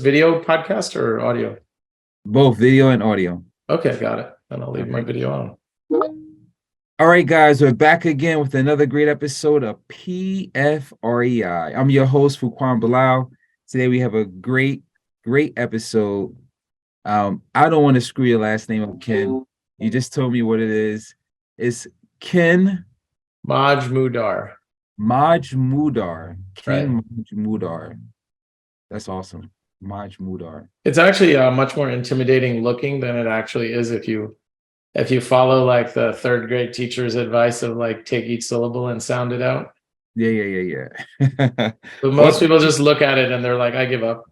video podcast or audio? Both video and audio. Okay, got it. And I'll leave my video on. All right, guys, we're back again with another great episode of PFREI. I'm your host, Fuquan Bilal. Today we have a great episode. I don't want to screw your last name up, Ken. You just told me what it is. It's Ken Majmudar. Majmudar. Ken Right. Majmudar. That's awesome. Majmudar. It's actually much more intimidating looking than it actually is if you follow like the third grade teacher's advice of like take each syllable and sound it out. Yeah. But most people just look at it and they're like, I give up.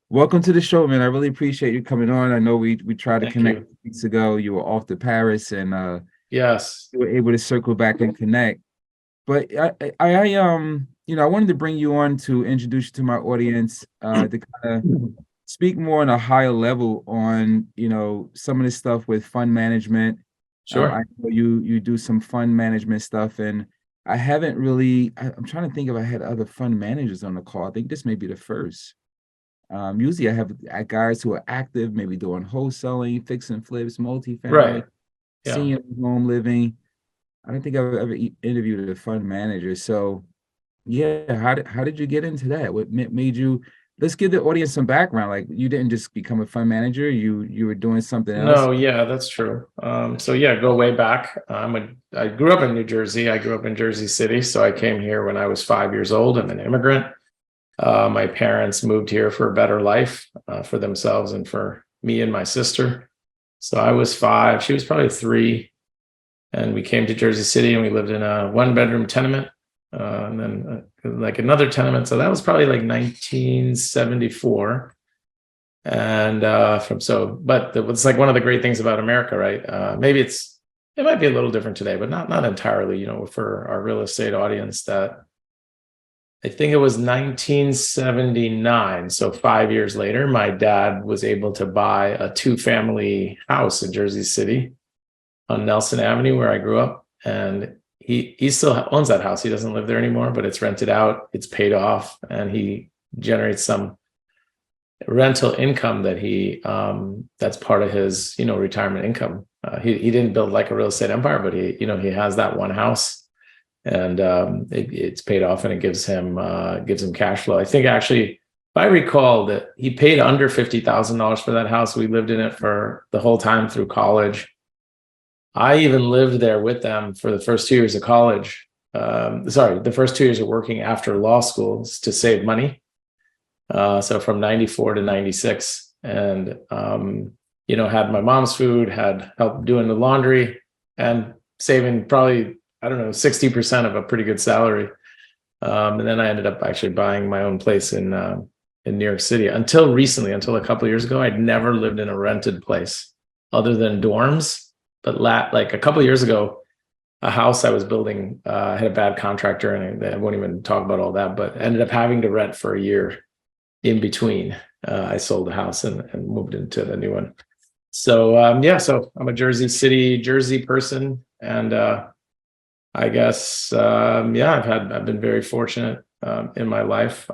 Welcome to the show, man. I really appreciate you coming on. I know we tried to Thank connect you. weeks ago. You were off to Paris, and Yes. you were able to circle back and connect. But I I wanted to bring you on to introduce you to my audience, to kind of speak more on a higher level on, some of the stuff with fund management. Sure. I know you do some fund management stuff, and I haven't really. I'm trying to think if I had other fund managers on the call. I think this may be the first. Usually I have guys who are active, maybe doing wholesaling, fix and flips, multifamily, Right. Yeah. senior home living. I don't think I've ever interviewed a fund manager. So yeah, how did you get into that? What made you? Let's give the audience some background. Like, you didn't just become a fund manager, you were doing something else. No, yeah, that's true. So yeah, go way back. I grew up in New Jersey. I grew up in Jersey City. So I came here when I was 5 years old. I'm an immigrant. My parents moved here for a better life for themselves and for me and my sister. So I was 5, she was probably 3. And we came to Jersey City and we lived in a 1-bedroom tenement and then like another tenement. So that was probably like 1974. And but it was like one of the great things about America, right? Maybe it might be a little different today, but not entirely, for our real estate audience, that I think it was 1979. So 5 years later, my dad was able to buy a 2-family house in Jersey City on Nelson Avenue, where I grew up. And he still owns that house. He doesn't live there anymore, but it's rented out, it's paid off, and he generates some rental income that that's part of his, retirement income. He didn't build like a real estate empire, but he has that one house. And it's paid off, and it gives him cash flow. I think actually, if I recall, that he paid under $50,000 for that house. We lived in it for the whole time through college. I even lived there with them for the first 2 years of college. The first 2 years of working after law school to save money. So from 94 to 96, and had my mom's food, had help doing the laundry, and saving probably, I don't know, 60% of a pretty good salary. And then I ended up actually buying my own place in New York City. Until recently, until a couple of years ago, I'd never lived in a rented place other than dorms. But like a couple of years ago, a house I was building had a bad contractor, and I won't even talk about all that, but ended up having to rent for a year in between. I sold the house and moved into the new one. So so I'm a Jersey person, and I guess I've been very fortunate in my life.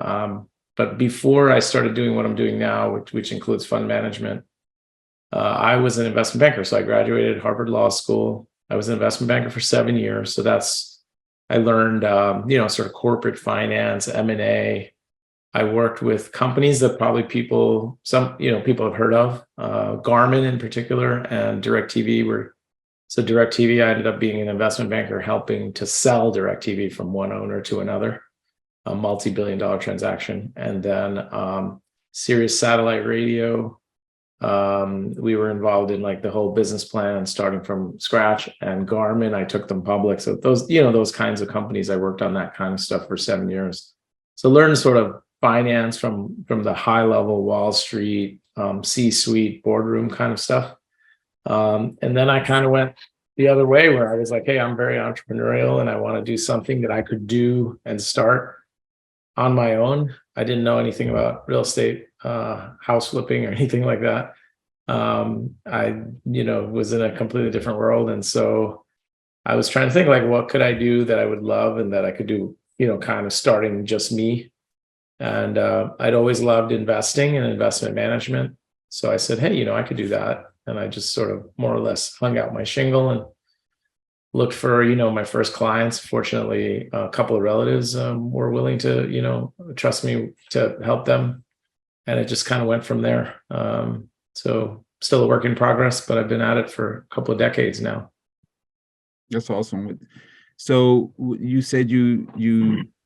But before I started doing what I'm doing now, which includes fund management, I was an investment banker. So I graduated Harvard Law School. I was an investment banker for 7 years. So I learned sort of corporate finance, M&A. I worked with companies that probably people have heard of, Garmin in particular, and DirecTV. So DirecTV, I ended up being an investment banker helping to sell DirecTV from one owner to another, a multi-billion-dollar transaction. And then Sirius Satellite Radio, we were involved in like the whole business plan starting from scratch. And Garmin, I took them public. So those kinds of companies, I worked on that kind of stuff for 7 years. So learned sort of finance from the high level Wall Street, C-suite, boardroom kind of stuff. And then I kind of went the other way, where I was like, hey, I'm very entrepreneurial and I want to do something that I could do and start on my own. I didn't know anything about real estate, house flipping or anything like that. I was in a completely different world. And so I was trying to think, like, what could I do that I would love and that I could do, kind of starting just me. And I'd always loved investing and investment management. So I said, hey, I could do that. And I just sort of more or less hung out my shingle and looked for, my first clients. Fortunately, a couple of relatives were willing to, trust me to help them. And it just kind of went from there. So still a work in progress, but I've been at it for a couple of decades now. That's awesome. So you said you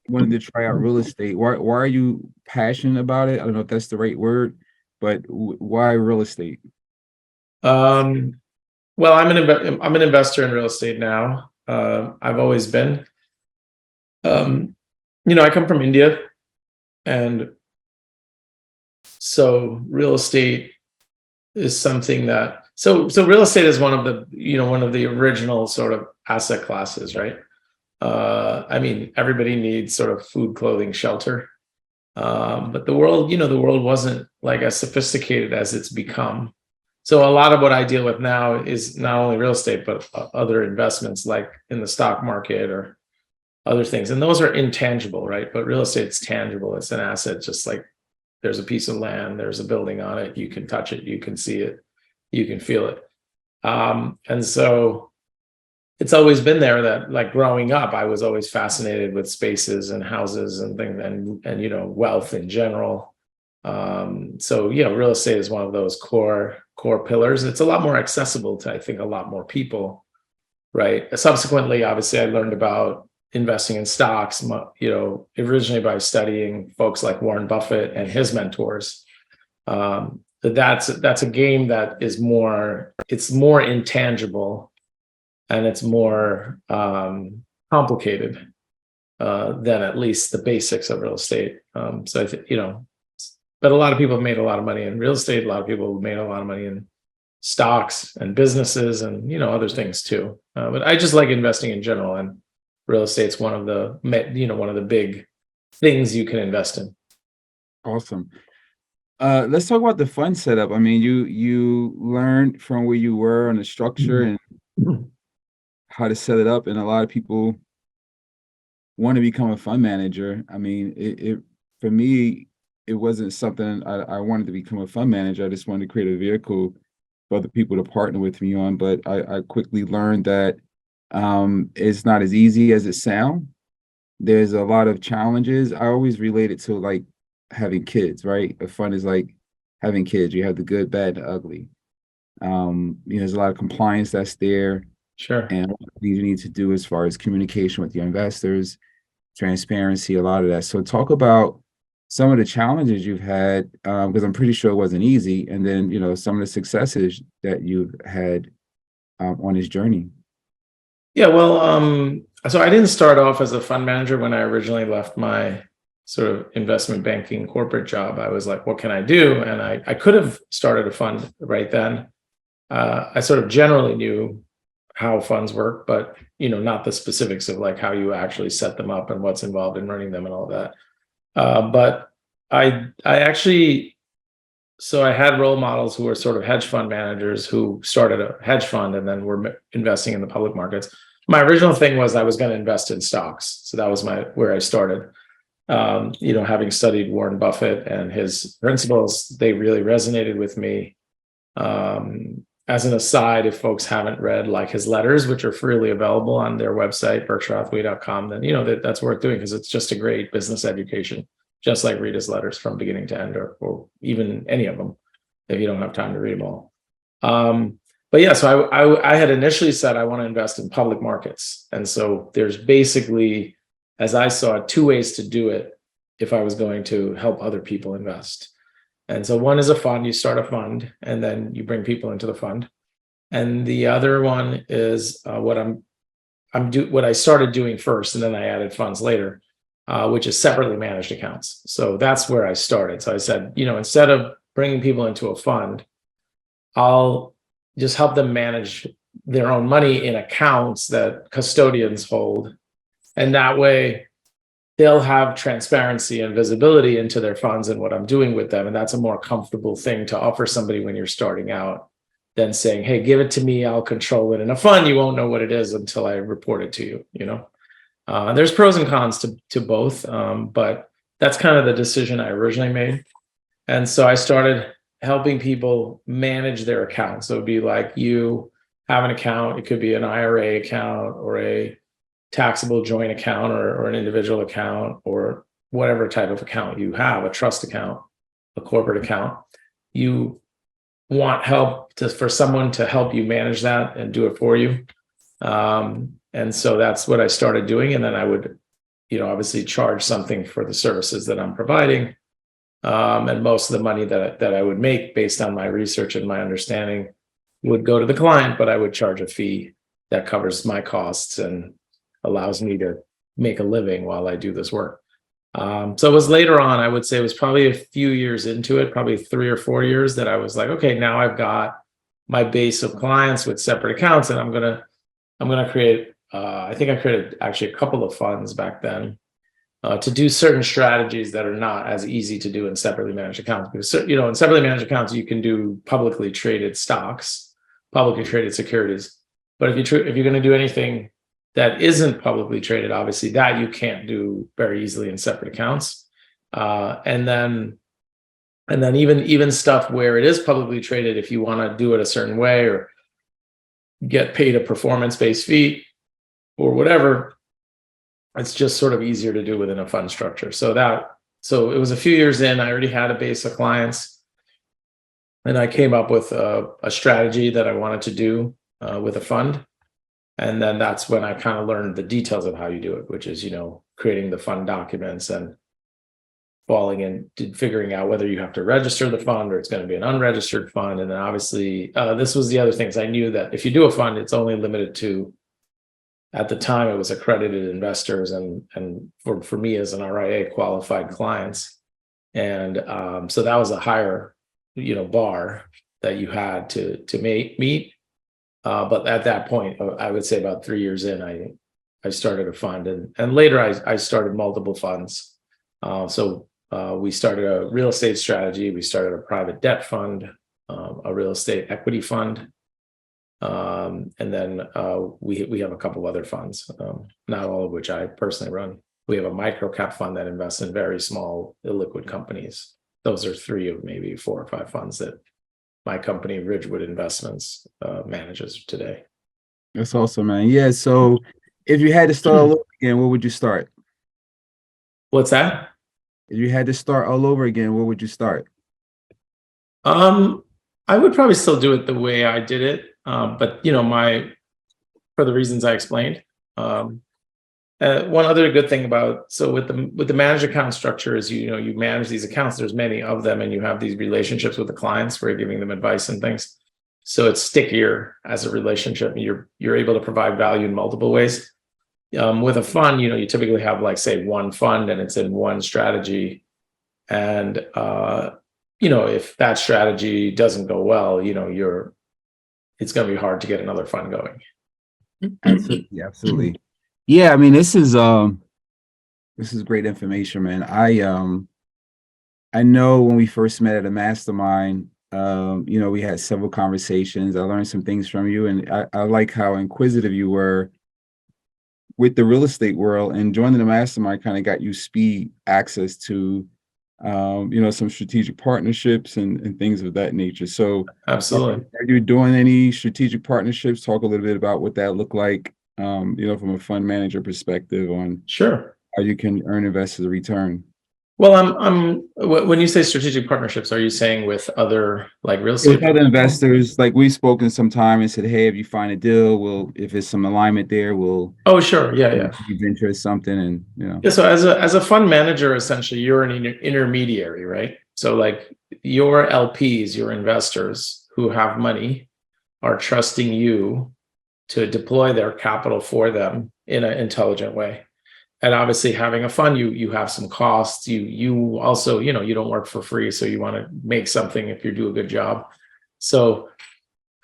wanted to try out real estate. Why are you passionate about it? I don't know if that's the right word, but why real estate? Um, well, I'm an investor in real estate now. I've always been. I come from India, and so real estate is something that so real estate is one of the original sort of asset classes, right? I mean, everybody needs sort of food, clothing, shelter. But the world wasn't like as sophisticated as it's become. So a lot of what I deal with now is not only real estate, but other investments like in the stock market or other things. And those are intangible, right? But real estate's tangible. It's an asset, just like there's a piece of land, there's a building on it. You can touch it, you can see it, you can feel it. And so it's always been there that, like, growing up, I was always fascinated with spaces and houses and things and wealth in general. So real estate is one of those core pillars. It's a lot more accessible to, I think, a lot more people, right? Subsequently, obviously, I learned about investing in stocks, originally by studying folks like Warren Buffett and his mentors. That's a game that is it's more intangible, and it's more complicated than at least the basics of real estate. So I think, but a lot of people have made a lot of money in real estate. A lot of people have made a lot of money in stocks and businesses and, other things too. But I just like investing in general, and real estate's one of the big things you can invest in. Awesome. Let's talk about the fund setup. I mean, you learned from where you were on the structure and how to set it up, and a lot of people want to become a fund manager. I mean, it for me, it wasn't something I wanted to become a fund manager. I just wanted to create a vehicle for other people to partner with me on. But I quickly learned that it's not as easy as it sounds. There's a lot of challenges. I always relate it to like having kids, right? A fund is like having kids. You have the good, bad, the ugly. There's a lot of compliance that's there, Sure. and what you need to do as far as communication with your investors, transparency, a lot of that. So talk about some of the challenges you've had, because I'm pretty sure it wasn't easy, and then some of the successes that you've had on this journey. Yeah, well, so I didn't start off as a fund manager when I originally left my sort of investment banking corporate job. I was like, what can I do? And I could have started a fund right then. I sort of generally knew how funds work, but not the specifics of like how you actually set them up and what's involved in running them and all that. But I actually, so I had role models who were sort of hedge fund managers who started a hedge fund and then were investing in the public markets. My original thing was I was going to invest in stocks, so that was where I started. Having studied Warren Buffett and his principles, they really resonated with me. As an aside, if folks haven't read like his letters, which are freely available on their website, berkshirehathaway.com, then that's worth doing, because it's just a great business education, just like read his letters from beginning to end, or even any of them if you don't have time to read them all. But yeah, so I had initially said I want to invest in public markets. And so there's basically, as I saw it, two ways to do it if I was going to help other people invest. And so one is a fund. You start a fund and then you bring people into the fund. And the other one is what I started doing first, and then I added funds later, which is separately managed accounts. So that's where I started. So I said, instead of bringing people into a fund, I'll just help them manage their own money in accounts that custodians hold. And that way they'll have transparency and visibility into their funds and what I'm doing with them. And that's a more comfortable thing to offer somebody when you're starting out than saying, hey, give it to me, I'll control it. In a fund, you won't know what it is until I report it to you. There's pros and cons to both, but that's kind of the decision I originally made. And so I started helping people manage their accounts. So it'd be like you have an account, it could be an IRA account or a taxable joint account or an individual account or whatever type of account you have, a trust account, a corporate account. You want help for someone to help you manage that and do it for you. And so that's what I started doing. And then I would, obviously charge something for the services that I'm providing. And most of the money that I would make based on my research and my understanding would go to the client, but I would charge a fee that covers my costs and allows me to make a living while I do this work. So it was later on, I would say it was probably a few years into it, probably 3 or 4 years, that I was like, okay, now I've got my base of clients with separate accounts, and I'm gonna create. I think I created actually a couple of funds back then to do certain strategies that are not as easy to do in separately managed accounts. Because in separately managed accounts, you can do publicly traded stocks, publicly traded securities, but if you're going to do anything that isn't publicly traded, obviously that you can't do very easily in separate accounts. And then even stuff where it is publicly traded, if you want to do it a certain way or get paid a performance-based fee or whatever, it's just sort of easier to do within a fund structure. So it was a few years in, I already had a base of clients, and I came up with a strategy that I wanted to do with a fund. And then that's when I kind of learned the details of how you do it, which is, creating the fund documents and figuring out whether you have to register the fund or it's going to be an unregistered fund. And then obviously, this was the other things. I knew that if you do a fund, it's only limited to, at the time, it was accredited investors and for me as an RIA, qualified clients. And so that was a higher, bar that you had to meet. But at that point, I would say about 3 years in, I started a fund, and later I started multiple funds. So we started a real estate strategy. We started a private debt fund, a real estate equity fund. And then we have a couple other funds, not all of which I personally run. We have a micro cap fund that invests in very small illiquid companies. Those are 3 of maybe 4 or 5 funds that my company Ridgewood Investments manages today. That's awesome, man. Yeah. So if you had to start all over again, where would you start? What's that? If you had to start all over again, where would you start? I would probably still do it the way I did it. But for the reasons I explained. One other good thing with the managed account structure is you manage these accounts. There's many of them, and you have these relationships with the clients where you're giving them advice and things. So it's stickier as a relationship. You're able to provide value in multiple ways. With a fund, you typically have, like, say, one fund and it's in one strategy, and if that strategy doesn't go well, it's going to be hard to get another fund going. Absolutely, absolutely. Yeah, I mean, this is great information, man. I know when we first met at a mastermind, we had several conversations. I learned some things from you, and I like how inquisitive you were with the real estate world, and joining the mastermind kind of got you speed access to some strategic partnerships and things of that nature. So Absolutely. are you doing any strategic partnerships? Talk a little bit about what that looked like, from a fund manager perspective, on Sure. how you can earn investors a return. Well, when you say strategic partnerships, are you saying with other, like, real estate? With other investors, like, we've spoken some time and said, hey, if you find a deal, if there's some alignment there, we'll Sure. Yeah. venture or something. And Yeah, so as a fund manager, essentially you're an intermediary, right? So, like, your LPs, your investors who have money, are trusting you to deploy their capital for them in an intelligent way. And obviously, having a fund, you have some costs. You also, you don't work for free, so you want to make something if you do a good job. So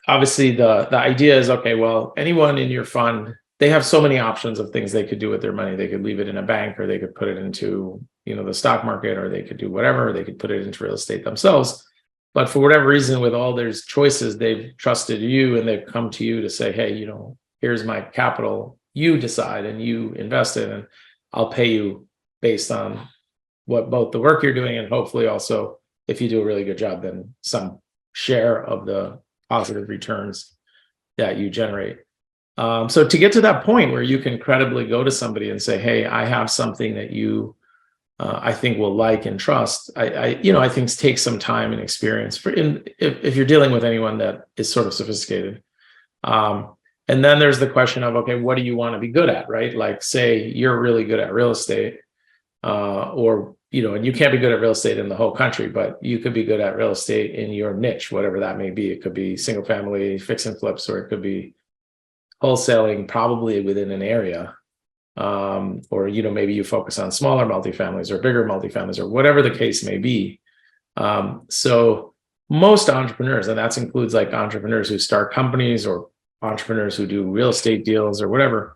obviously, the idea is, okay, well, anyone in your fund, they have so many options of things they could do with their money. They could leave it in a bank, or they could put it into the stock market, or they could do whatever. They could put it into real estate themselves. But for whatever reason, with all their choices, they've trusted you, and they've come to you to say, hey, here's my capital. You decide and you invest it, and I'll pay you based on what both the work you're doing and hopefully also if you do a really good job, then some share of the positive returns that you generate. So to get to that point where you can credibly go to somebody and say, hey, I have something that you I think will like and trust. I think takes some time and experience if you're dealing with anyone that is sort of sophisticated. And then there's the question of, okay, what do you want to be good at, right? Like say you're really good at real estate, or, and you can't be good at real estate in the whole country, but you could be good at real estate in your niche, whatever that may be. It could be single family fix and flips, or it could be wholesaling probably within an area. Or, maybe you focus on smaller multifamilies or bigger multifamilies or whatever the case may be. So most entrepreneurs, and that includes like entrepreneurs who start companies or entrepreneurs who do real estate deals or whatever,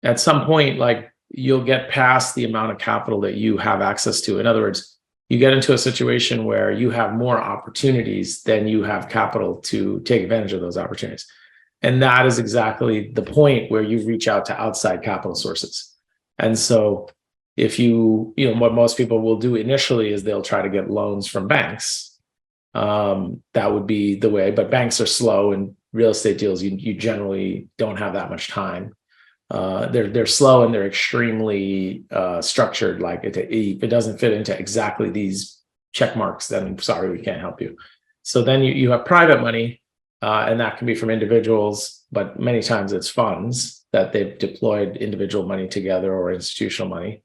at some point, like you'll get past the amount of capital that you have access to. In other words, you get into a situation where you have more opportunities than you have capital to take advantage of those opportunities. And that is exactly the point where you reach out to outside capital sources. And so if what most people will do initially is they'll try to get loans from banks. That would be the way, but banks are slow, and real estate deals, you generally don't have that much time. They're slow and they're extremely structured. Like if it doesn't fit into exactly these check marks, then sorry, we can't help you. So then you have private money, and that can be from individuals, but many times it's funds that they've deployed individual money together or institutional money.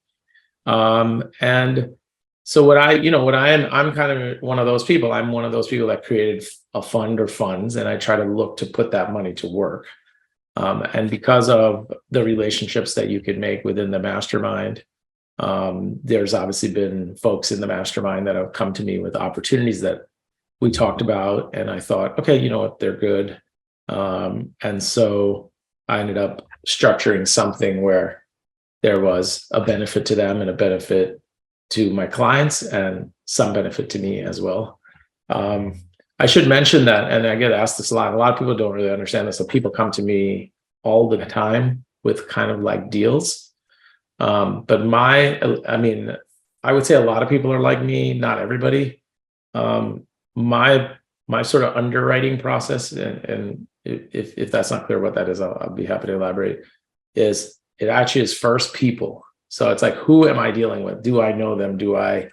And so I'm kind of one of those people. I'm one of those people that created a fund or funds, and I try to look to put that money to work. And because of the relationships that you can make within the mastermind, there's obviously been folks in the mastermind that have come to me with opportunities that we talked about, and I thought, okay, you know what, they're good. And so I ended up structuring something where there was a benefit to them and a benefit to my clients and some benefit to me as well. I should mention that, and I get asked this a lot of people don't really understand this, so people come to me all the time with kind of like deals. But I would say a lot of people are like me, not everybody. My sort of underwriting process, and if that's not clear what that is, I'll be happy to elaborate, is it actually is first people. So it's like, who am I dealing with? Do I know them? Do I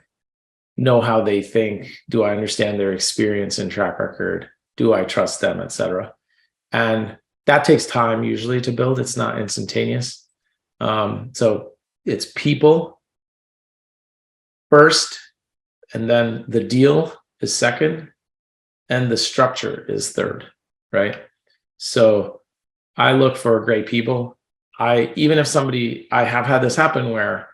know how they think? Do I understand their experience and track record? Do I trust them, et cetera? And that takes time usually to build. It's not instantaneous. So it's people first, and then the deal is second, and the structure is third, right? So I look for great people. I have had this happen where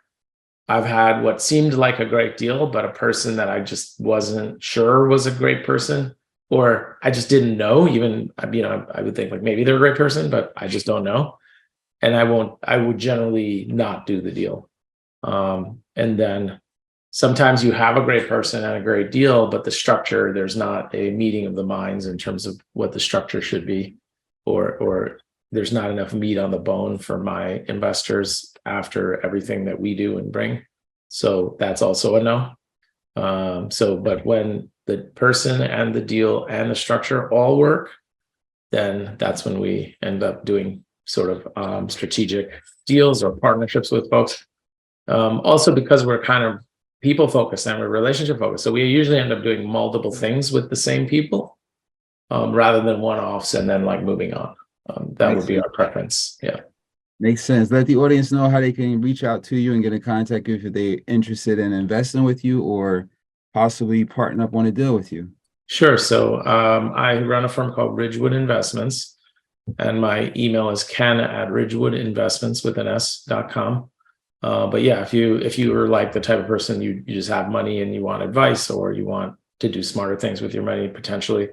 I've had what seemed like a great deal, but a person that I just wasn't sure was a great person, or I just didn't know. Even, I would think like maybe they're a great person, but I just don't know. And I would generally not do the deal. And then sometimes you have a great person and a great deal, but the structure, there's not a meeting of the minds in terms of what the structure should be, or there's not enough meat on the bone for my investors after everything that we do and bring. So that's also a no. But when the person and the deal and the structure all work, then that's when we end up doing sort of strategic deals or partnerships with folks. Also because we're kind of people focused and we're relationship focused. So we usually end up doing multiple things with the same people, rather than one-offs and then like moving on. That would be our preference. Yeah. Makes sense. Let the audience know how they can reach out to you and get in contact if they're interested in investing with you or possibly partner up on a deal with you. Sure. So I run a firm called Ridgewood Investments, and my email is ken@ridgewoodinvestments.com. But yeah, if you are like the type of person you just have money and you want advice, or you want to do smarter things with your money potentially,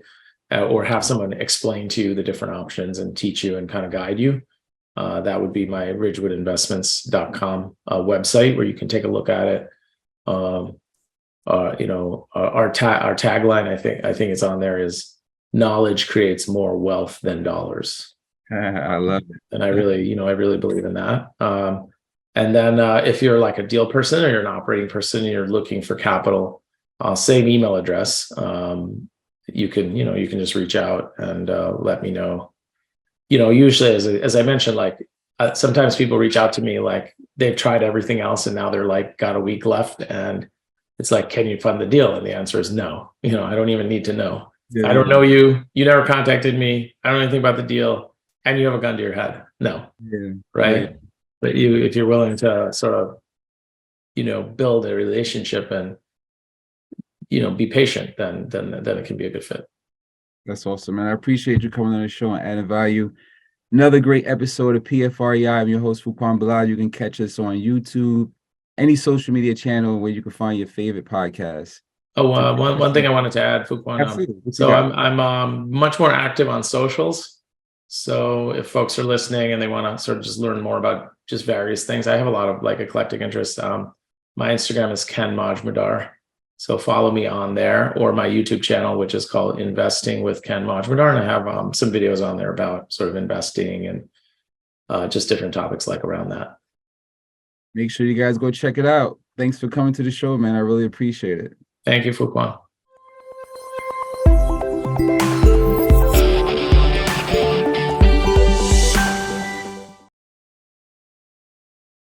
or have someone explain to you the different options and teach you and kind of guide you, that would be my ridgewoodinvestments.com website, where you can take a look at it. Our tagline, I think it's on there, is knowledge creates more wealth than dollars. I love it. And I really believe in that. And then if you're like a deal person or you're an operating person and you're looking for capital, same email address. You can just reach out and let me know. Usually, as I mentioned, like sometimes people reach out to me like they've tried everything else and now they're like got a week left, and it's like, can you fund the deal? And the answer is no. I don't even need to know. I don't know you. You never contacted me. I don't know anything about the deal, and you have a gun to your head. No, right? But if you're willing to sort of, build a relationship and be patient, then it can be a good fit. That's awesome, man. I appreciate you coming on the show and adding value. Another great episode of PFREI. I'm your host, Fuquan Bilal. You can catch us on YouTube, any social media channel where you can find your favorite podcast. Oh, one thing I wanted to add, Fuquan. So I'm much more active on socials. So if folks are listening and they want to sort of just learn more about just various things, I have a lot of like eclectic interests. My Instagram is Ken Majmudar. So follow me on there, or my YouTube channel, which is called Investing with Ken Majmudar. And I have some videos on there about sort of investing and just different topics like around that. Make sure you guys go check it out. Thanks for coming to the show, man. I really appreciate it. Thank you, Fuquan.